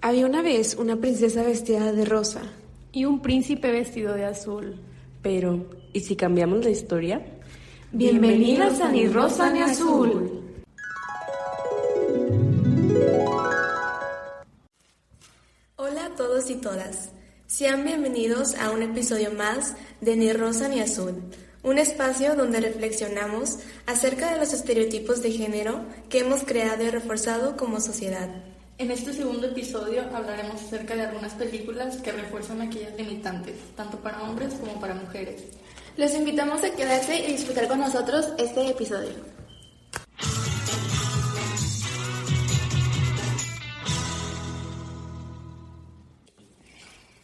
Había una vez una princesa vestida de rosa y un príncipe vestido de azul. Pero, ¿y si cambiamos la historia? Bienvenidos a Ni Rosa ni Azul. Hola a todos y todas. Sean bienvenidos a un episodio más de Ni Rosa ni Azul, un espacio donde reflexionamos acerca de los estereotipos de género que hemos creado y reforzado como sociedad. En este segundo episodio hablaremos acerca de algunas películas que refuerzan aquellas limitantes, tanto para hombres como para mujeres. Los invitamos a quedarse y disfrutar con nosotros este episodio.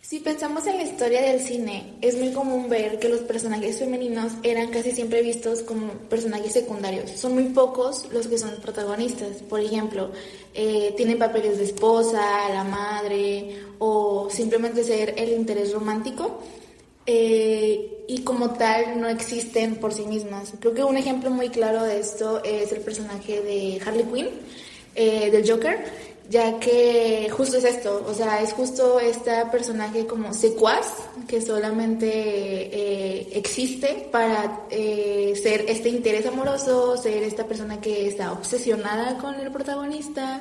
Si pensamos en la historia del cine, es muy común ver que los personajes femeninos eran casi siempre vistos como personajes secundarios. Son muy pocos los que son protagonistas. Por ejemplo, tienen papeles de esposa, la madre o simplemente ser el interés romántico. Y como tal no existen por sí mismas. Creo que un ejemplo muy claro de esto es el personaje de Harley Quinn, del Joker, ya que justo es esto, o sea, es justo este personaje como secuaz que solamente existe para ser este interés amoroso, ser esta persona que está obsesionada con el protagonista,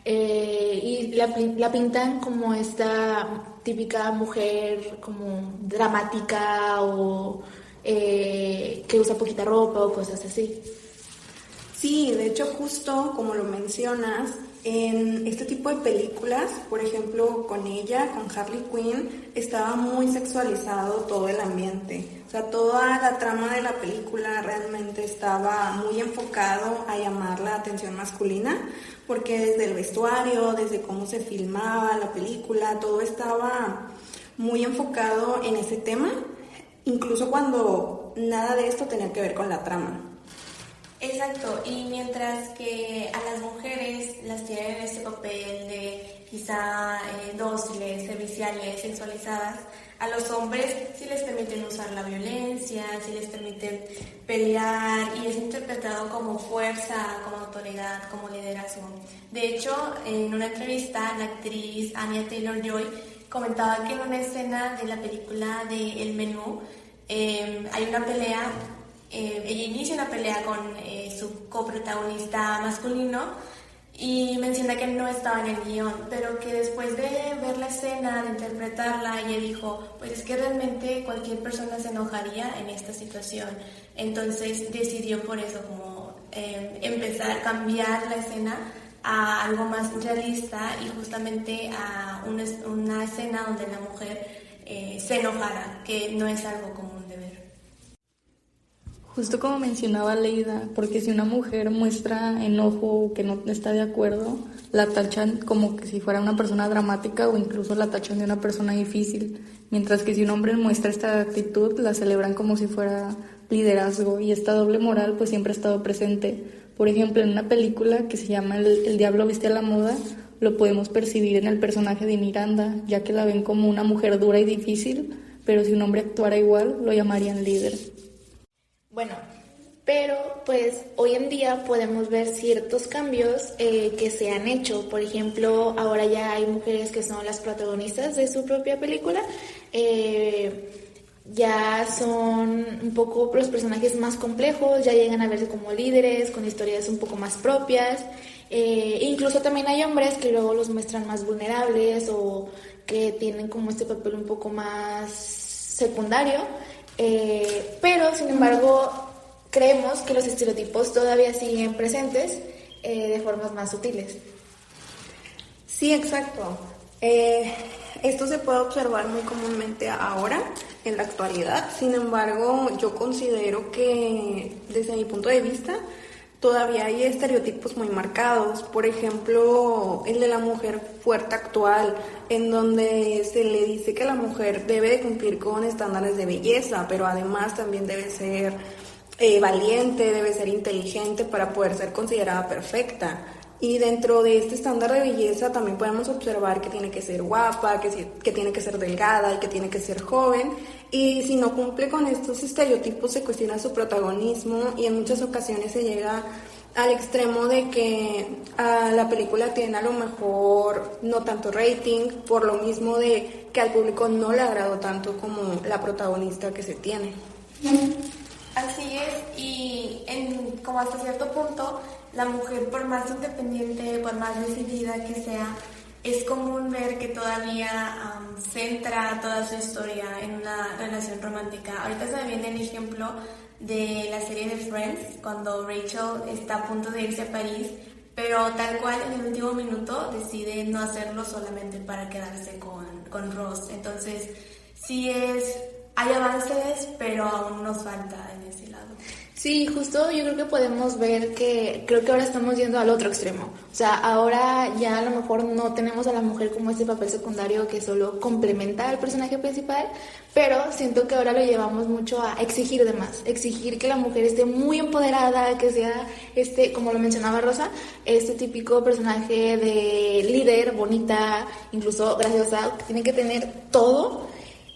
y la pintan como esta típica mujer como dramática o que usa poquita ropa o cosas así. Sí, de hecho justo como lo mencionas, en este tipo de películas, por ejemplo con ella, con Harley Quinn, estaba muy sexualizado todo el ambiente. O sea, toda la trama de la película realmente estaba muy enfocado a llamar la atención masculina, porque desde el vestuario, desde cómo se filmaba la película, todo estaba muy enfocado en ese tema, incluso cuando nada de esto tenía que ver con la trama. Exacto, y mientras que a las mujeres las tienen en este papel de quizá dóciles, serviciales, sexualizadas, a los hombres sí les permiten usar la violencia, sí les permiten pelear y es interpretado como fuerza, como autoridad, como liderazgo. De hecho, en una entrevista, la actriz Anya Taylor-Joy comentaba que en una escena de la película de El Menú hay una pelea. Ella inicia una pelea con su coprotagonista masculino y menciona que no estaba en el guión, pero que después de ver la escena, de interpretarla, ella dijo, pues es que realmente cualquier persona se enojaría en esta situación. Entonces decidió por eso como empezar a cambiar la escena a algo más realista y justamente a una escena donde la mujer se enojara, que no es algo común de ver. Justo como mencionaba Leida, porque si una mujer muestra enojo o que no está de acuerdo, la tachan como que si fuera una persona dramática o incluso la tachan de una persona difícil, mientras que si un hombre muestra esta actitud, la celebran como si fuera liderazgo y esta doble moral pues siempre ha estado presente. Por ejemplo, en una película que se llama El Diablo viste a la moda, lo podemos percibir en el personaje de Miranda, ya que la ven como una mujer dura y difícil, pero si un hombre actuara igual, lo llamarían líder. Bueno, pero pues hoy en día podemos ver ciertos cambios que se han hecho. Por ejemplo, ahora ya hay mujeres que son las protagonistas de su propia película. Ya son un poco los personajes más complejos, ya llegan a verse como líderes, con historias un poco más propias. Incluso también hay hombres que luego los muestran más vulnerables o que tienen como este papel un poco más secundario. Pero sin embargo creemos que los estereotipos todavía siguen presentes de formas más sutiles. Sí, exacto. Esto se puede observar muy comúnmente ahora, en la actualidad. Sin embargo, yo considero que desde mi punto de vista todavía hay estereotipos muy marcados. Por ejemplo, el de la mujer fuerte actual, en donde se le dice que la mujer debe de cumplir con estándares de belleza, pero además también debe ser valiente, debe ser inteligente para poder ser considerada perfecta. Y dentro de este estándar de belleza también podemos observar que tiene que ser guapa, que tiene que ser delgada y que tiene que ser joven. Y si no cumple con estos estereotipos se cuestiona su protagonismo y en muchas ocasiones se llega al extremo de que la película tiene a lo mejor no tanto rating, por lo mismo de que al público no le agradó tanto como la protagonista que se tiene. Así es, y como hasta cierto punto, la mujer, por más independiente, por más decidida que sea, es común ver que todavía centra toda su historia en una relación romántica. Ahorita se me viene el ejemplo de la serie de Friends, cuando Rachel está a punto de irse a París, pero tal cual en el último minuto decide no hacerlo solamente para quedarse con Ross. Entonces, hay avances, pero aún nos falta en ese lado. Sí, justo yo creo que podemos ver que creo que ahora estamos yendo al otro extremo. O sea, ahora ya a lo mejor no tenemos a la mujer como este papel secundario que solo complementa al personaje principal, pero siento que ahora lo llevamos mucho a exigir de más, exigir que la mujer esté muy empoderada, que sea como lo mencionaba Rosa, este típico personaje de líder, bonita, incluso graciosa, que tiene que tener todo,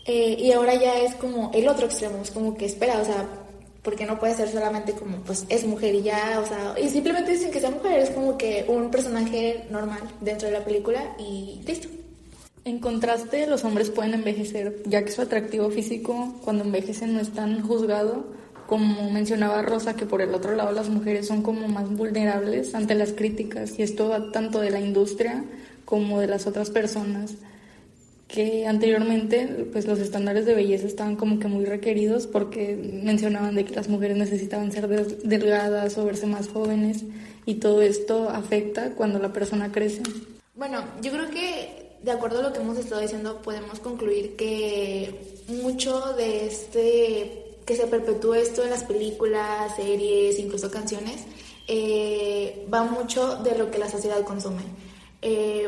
y ahora ya es como el otro extremo, es como que espera, o sea, porque no puede ser solamente como, pues, es mujer y ya, o sea, y simplemente dicen que sea mujer, es como que un personaje normal dentro de la película y listo. En contraste, los hombres pueden envejecer, ya que su atractivo físico, cuando envejecen, no es tan juzgado, como mencionaba Rosa, que por el otro lado las mujeres son como más vulnerables ante las críticas, y esto va tanto de la industria como de las otras personas, que anteriormente pues los estándares de belleza estaban como que muy requeridos porque mencionaban de que las mujeres necesitaban ser delgadas o verse más jóvenes, y todo esto afecta cuando la persona crece. Bueno, yo creo que de acuerdo a lo que hemos estado diciendo podemos concluir que mucho de que se perpetúe esto en las películas, series, incluso canciones, va mucho de lo que la sociedad consume.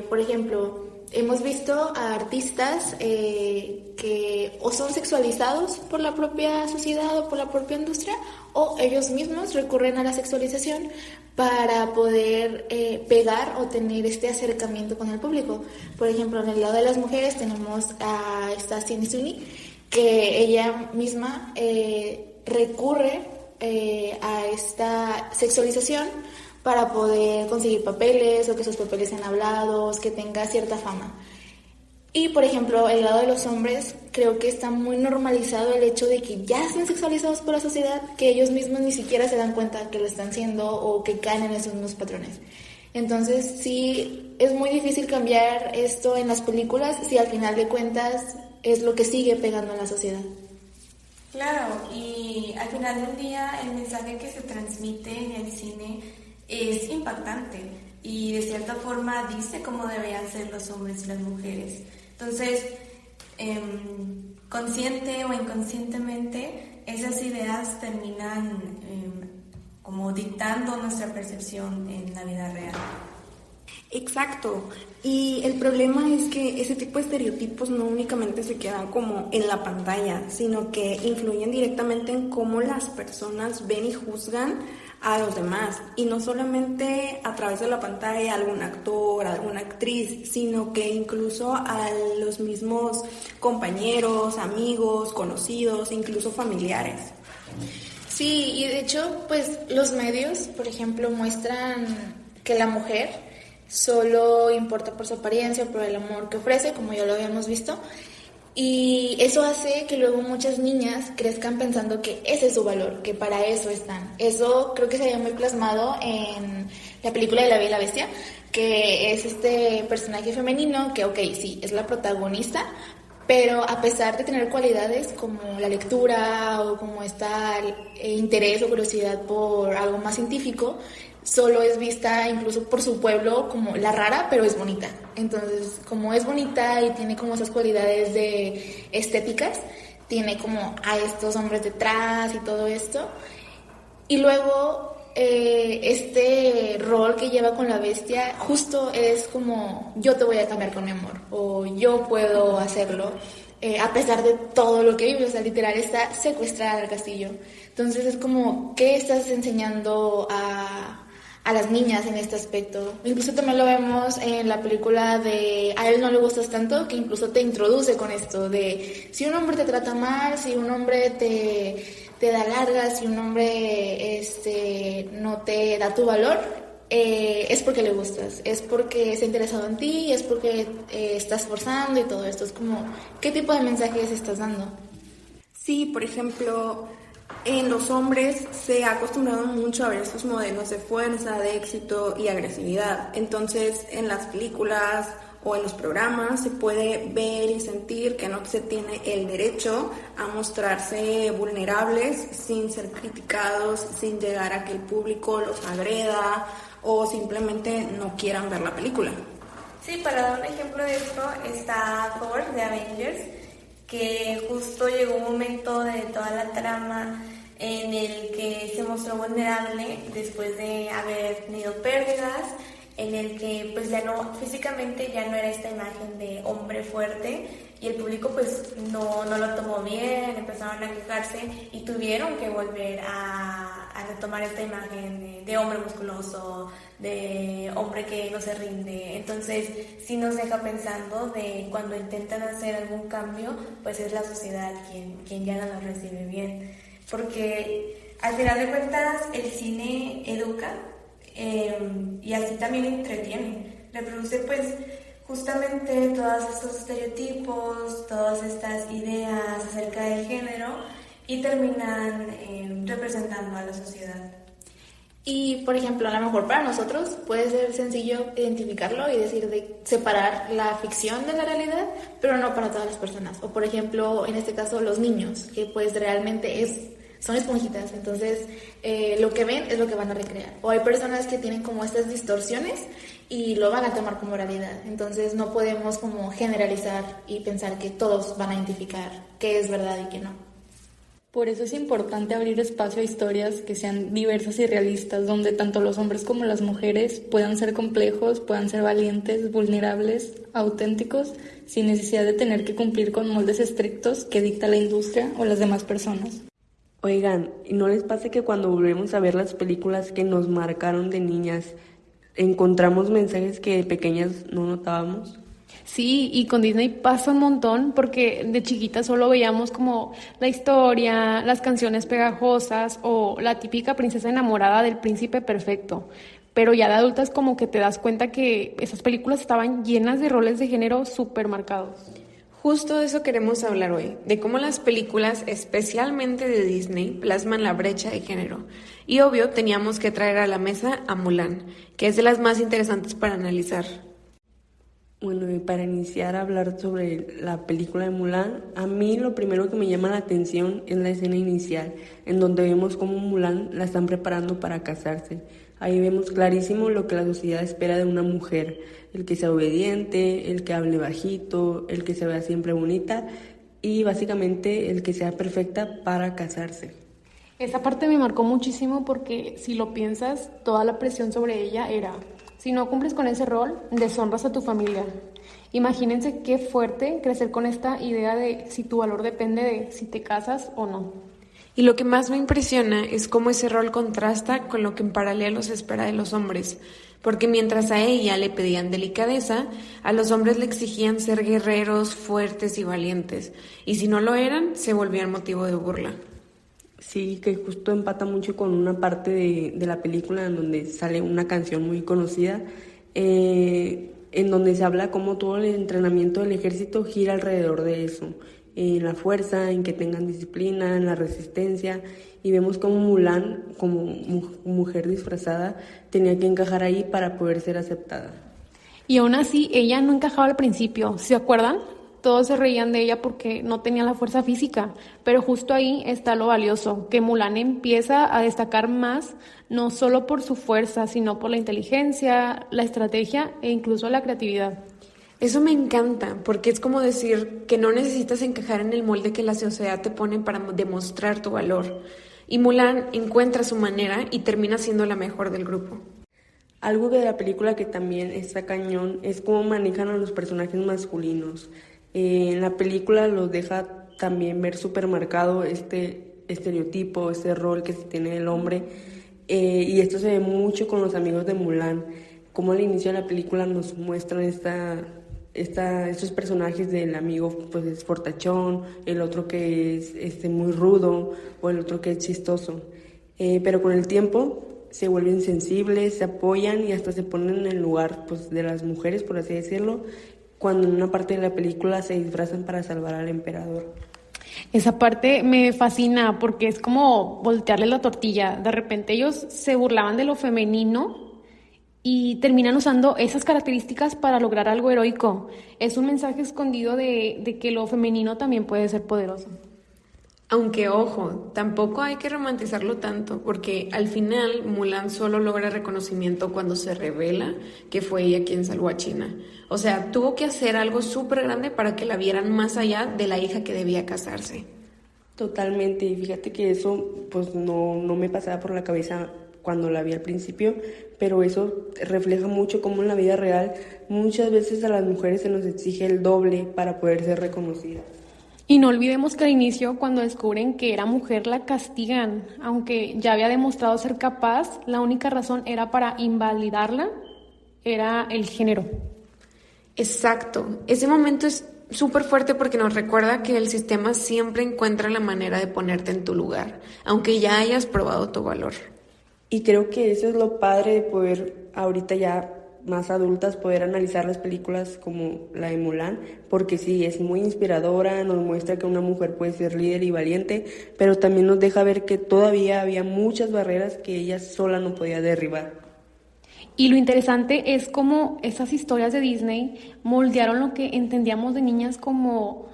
Por ejemplo, hemos visto a artistas que o son sexualizados por la propia sociedad o por la propia industria, o ellos mismos recurren a la sexualización para poder pegar o tener este acercamiento con el público. Por ejemplo, en el lado de las mujeres tenemos a esta Sydney Sweeney, que ella misma recurre a esta sexualización para poder conseguir papeles o que sus papeles sean hablados, que tenga cierta fama. Y, por ejemplo, el lado de los hombres, creo que está muy normalizado el hecho de que ya estén sexualizados por la sociedad, que ellos mismos ni siquiera se dan cuenta que lo están siendo o que caen en esos mismos patrones. Entonces, sí, es muy difícil cambiar esto en las películas si al final de cuentas es lo que sigue pegando en la sociedad. Claro, y al final del día el mensaje que se transmite en el cine es impactante y de cierta forma dice cómo deberían ser los hombres y las mujeres. Entonces, consciente o inconscientemente, esas ideas terminan como dictando nuestra percepción en la vida real. Exacto, y el problema es que ese tipo de estereotipos no únicamente se quedan como en la pantalla, sino que influyen directamente en cómo las personas ven y juzgan a los demás, y no solamente a través de la pantalla, algún actor, alguna actriz, sino que incluso a los mismos compañeros, amigos, conocidos, incluso familiares. Sí, y de hecho, pues los medios, por ejemplo, muestran que la mujer solo importa por su apariencia, por el amor que ofrece, como ya lo habíamos visto, y eso hace que luego muchas niñas crezcan pensando que ese es su valor, que para eso están. Eso creo que se ve muy plasmado en la película de La Bella y la Bestia, que es este personaje femenino que, ok, sí, es la protagonista, pero a pesar de tener cualidades como la lectura o como interés o curiosidad por algo más científico, solo es vista incluso por su pueblo como la rara, pero es bonita. Entonces, como es bonita y tiene como esas cualidades de estéticas, tiene como a estos hombres detrás y todo esto. Y luego, este rol que lleva con la bestia justo es como, yo te voy a cambiar con mi amor, o yo puedo hacerlo, a pesar de todo lo que vive. O sea, literal, está secuestrada del castillo. Entonces es como, ¿qué estás enseñando a las niñas en este aspecto? Incluso también lo vemos en la película de A él no le gustas tanto, que incluso te introduce con esto de si un hombre te trata mal, si un hombre te te da largas, si un hombre no te da tu valor, es porque le gustas, es porque está interesado en ti, es porque estás forzando y todo esto. Es como, ¿qué tipo de mensajes estás dando? Sí, por ejemplo, en los hombres se ha acostumbrado mucho a ver estos modelos de fuerza, de éxito y agresividad. Entonces, en las películas o en los programas se puede ver y sentir que no se tiene el derecho a mostrarse vulnerables sin ser criticados, sin llegar a que el público los agreda o simplemente no quieran ver la película. Sí, para dar un ejemplo de esto está Thor de Avengers, que justo llegó un momento de toda la trama en el que se mostró vulnerable después de haber tenido pérdidas, en el que pues ya no, físicamente ya no era esta imagen de hombre fuerte y el público pues no lo tomó bien, empezaron a quejarse y tuvieron que volver a retomar esta imagen de hombre musculoso, de hombre que no se rinde. Entonces sí nos deja pensando de cuando intentan hacer algún cambio, pues es la sociedad quien ya no lo recibe bien, porque al final de cuentas el cine educa, y así también entretiene, reproduce pues justamente todos estos estereotipos, todas estas ideas acerca del género y terminan representando a la sociedad. Y por ejemplo, a lo mejor para nosotros puede ser sencillo identificarlo y decir de separar la ficción de la realidad, pero no para todas las personas. O por ejemplo, en este caso los niños, que pues realmente son esponjitas, entonces lo que ven es lo que van a recrear. O hay personas que tienen como estas distorsiones y lo van a tomar como realidad. Entonces no podemos como generalizar y pensar que todos van a identificar qué es verdad y qué no. Por eso es importante abrir espacio a historias que sean diversas y realistas, donde tanto los hombres como las mujeres puedan ser complejos, puedan ser valientes, vulnerables, auténticos, sin necesidad de tener que cumplir con moldes estrictos que dicta la industria o las demás personas. Oigan, ¿y no les pasa que cuando volvemos a ver las películas que nos marcaron de niñas, encontramos mensajes que de pequeñas no notábamos? Sí, y con Disney pasa un montón porque de chiquita solo veíamos como la historia, las canciones pegajosas o la típica princesa enamorada del príncipe perfecto. Pero ya de adultas como que te das cuenta que esas películas estaban llenas de roles de género súper marcados. Justo de eso queremos hablar hoy, de cómo las películas, especialmente de Disney, plasman la brecha de género. Y obvio, teníamos que traer a la mesa a Mulan, que es de las más interesantes para analizar. Bueno, y para iniciar a hablar sobre la película de Mulan, a mí lo primero que me llama la atención es la escena inicial, en donde vemos cómo Mulan la están preparando para casarse. Ahí vemos clarísimo lo que la sociedad espera de una mujer, el que sea obediente, el que hable bajito, el que se vea siempre bonita y básicamente el que sea perfecta para casarse. Esa parte me marcó muchísimo porque si lo piensas, toda la presión sobre ella era: si no cumples con ese rol, deshonras a tu familia. Imagínense qué fuerte crecer con esta idea de si tu valor depende de si te casas o no. Y lo que más me impresiona es cómo ese rol contrasta con lo que en paralelo se espera de los hombres, porque mientras a ella le pedían delicadeza, a los hombres le exigían ser guerreros, fuertes y valientes, y si no lo eran, se volvían motivo de burla. Sí, que justo empata mucho con una parte de la película en donde sale una canción muy conocida, en donde se habla cómo todo el entrenamiento del ejército gira alrededor de eso, en la fuerza, en que tengan disciplina, en la resistencia, y vemos cómo Mulan, como mujer disfrazada, tenía que encajar ahí para poder ser aceptada. Y aún así, ella no encajaba al principio, ¿se acuerdan? Todos se reían de ella porque no tenía la fuerza física, pero justo ahí está lo valioso, que Mulan empieza a destacar más, no solo por su fuerza, sino por la inteligencia, la estrategia e incluso la creatividad. Eso me encanta, porque es como decir que no necesitas encajar en el molde que la sociedad te pone para demostrar tu valor. Y Mulan encuentra su manera y termina siendo la mejor del grupo. Algo de la película que también está cañón es cómo manejan a los personajes masculinos. En la película los deja también ver súper marcado este estereotipo, este rol que se tiene del hombre, y esto se ve mucho con los amigos de Mulan, como al inicio de la película nos muestran estos personajes del amigo pues es fortachón, el otro que es muy rudo o el otro que es chistoso. Pero con el tiempo se vuelven sensibles, se apoyan y hasta se ponen en el lugar pues de las mujeres, por así decirlo, cuando en una parte de la película se disfrazan para salvar al emperador. Esa parte me fascina porque es como voltearle la tortilla. De repente ellos se burlaban de lo femenino y terminan usando esas características para lograr algo heroico. Es un mensaje escondido de que lo femenino también puede ser poderoso. Aunque ojo, tampoco hay que romantizarlo tanto, porque al final Mulan solo logra reconocimiento cuando se revela que fue ella quien salvó a China. O sea, tuvo que hacer algo súper grande para que la vieran más allá de la hija que debía casarse. Totalmente, y fíjate que eso pues no me pasaba por la cabeza cuando la vi al principio, pero eso refleja mucho cómo en la vida real muchas veces a las mujeres se nos exige el doble para poder ser reconocidas. Y no olvidemos que al inicio, cuando descubren que era mujer, la castigan. Aunque ya había demostrado ser capaz, la única razón era para invalidarla, era el género. Exacto. Ese momento es súper fuerte porque nos recuerda que el sistema siempre encuentra la manera de ponerte en tu lugar, aunque ya hayas probado tu valor. Y creo que eso es lo padre de poder, ahorita ya más adultas, poder analizar las películas como la de Mulan, porque sí, es muy inspiradora, nos muestra que una mujer puede ser líder y valiente, pero también nos deja ver que todavía había muchas barreras que ella sola no podía derribar. Y lo interesante es cómo esas historias de Disney moldearon lo que entendíamos de niñas como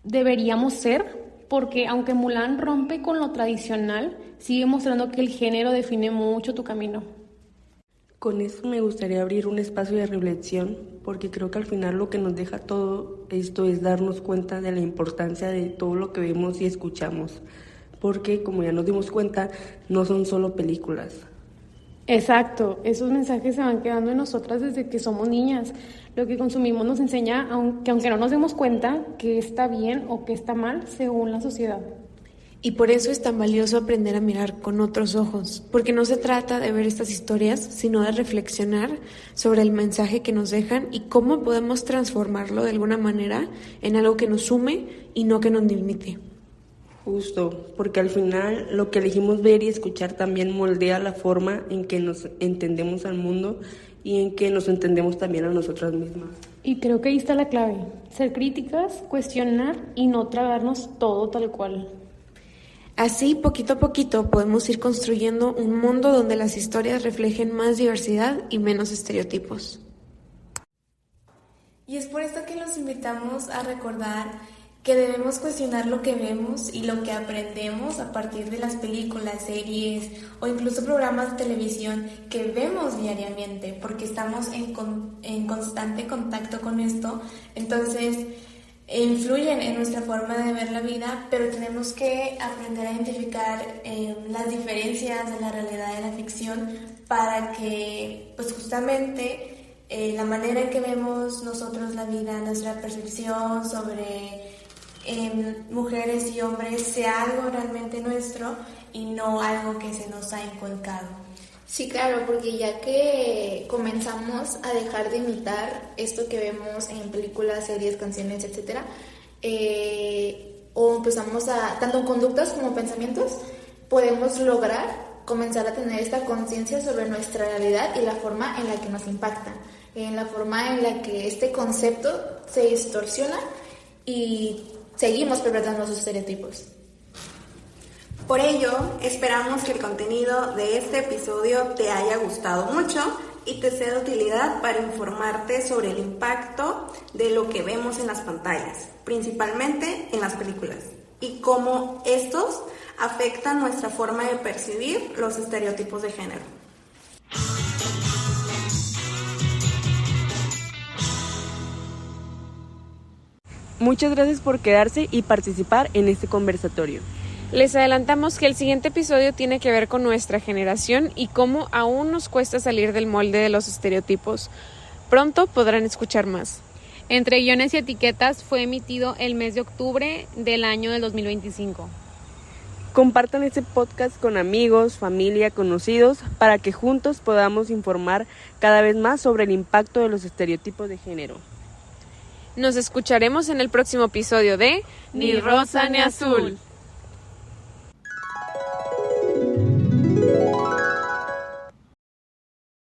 deberíamos ser, porque aunque Mulan rompe con lo tradicional, sigue mostrando que el género define mucho tu camino. Con eso me gustaría abrir un espacio de reflexión, porque creo que al final lo que nos deja todo esto es darnos cuenta de la importancia de todo lo que vemos y escuchamos, porque como ya nos dimos cuenta, no son solo películas. Exacto, esos mensajes se van quedando en nosotras desde que somos niñas. Lo que consumimos nos enseña, aunque no nos demos cuenta, que está bien o que está mal según la sociedad. Y por eso es tan valioso aprender a mirar con otros ojos, porque no se trata de ver estas historias, sino de reflexionar sobre el mensaje que nos dejan y cómo podemos transformarlo de alguna manera en algo que nos sume y no que nos limite. Justo, porque al final lo que elegimos ver y escuchar también moldea la forma en que nos entendemos al mundo y en que nos entendemos también a nosotras mismas. Y creo que ahí está la clave, ser críticas, cuestionar y no tragarnos todo tal cual. Así, poquito a poquito, podemos ir construyendo un mundo donde las historias reflejen más diversidad y menos estereotipos. Y es por esto que los invitamos a recordar que debemos cuestionar lo que vemos y lo que aprendemos a partir de las películas, series o incluso programas de televisión que vemos diariamente, porque estamos en constante contacto con esto. Entonces, influyen en nuestra forma de ver la vida, pero tenemos que aprender a identificar las diferencias de la realidad y de la ficción para que, pues justamente, la manera en que vemos nosotros la vida, nuestra percepción sobre mujeres y hombres sea algo realmente nuestro y no algo que se nos ha inculcado. Sí, claro, porque ya que comenzamos a dejar de imitar esto que vemos en películas, series, canciones, etcétera, o empezamos a, tanto en conductas como pensamientos, podemos lograr comenzar a tener esta conciencia sobre nuestra realidad y la forma en la que nos impacta, en la forma en la que este concepto se distorsiona y seguimos perpetuando sus estereotipos. Por ello, esperamos que el contenido de este episodio te haya gustado mucho y te sea de utilidad para informarte sobre el impacto de lo que vemos en las pantallas, principalmente en las películas, y cómo estos afectan nuestra forma de percibir los estereotipos de género. Muchas gracias por quedarse y participar en este conversatorio. Les adelantamos que el siguiente episodio tiene que ver con nuestra generación y cómo aún nos cuesta salir del molde de los estereotipos. Pronto podrán escuchar más. Entre guiones y etiquetas fue emitido el mes de octubre del año del 2025. Compartan este podcast con amigos, familia, conocidos, para que juntos podamos informar cada vez más sobre el impacto de los estereotipos de género. Nos escucharemos en el próximo episodio de Ni rosa ni azul.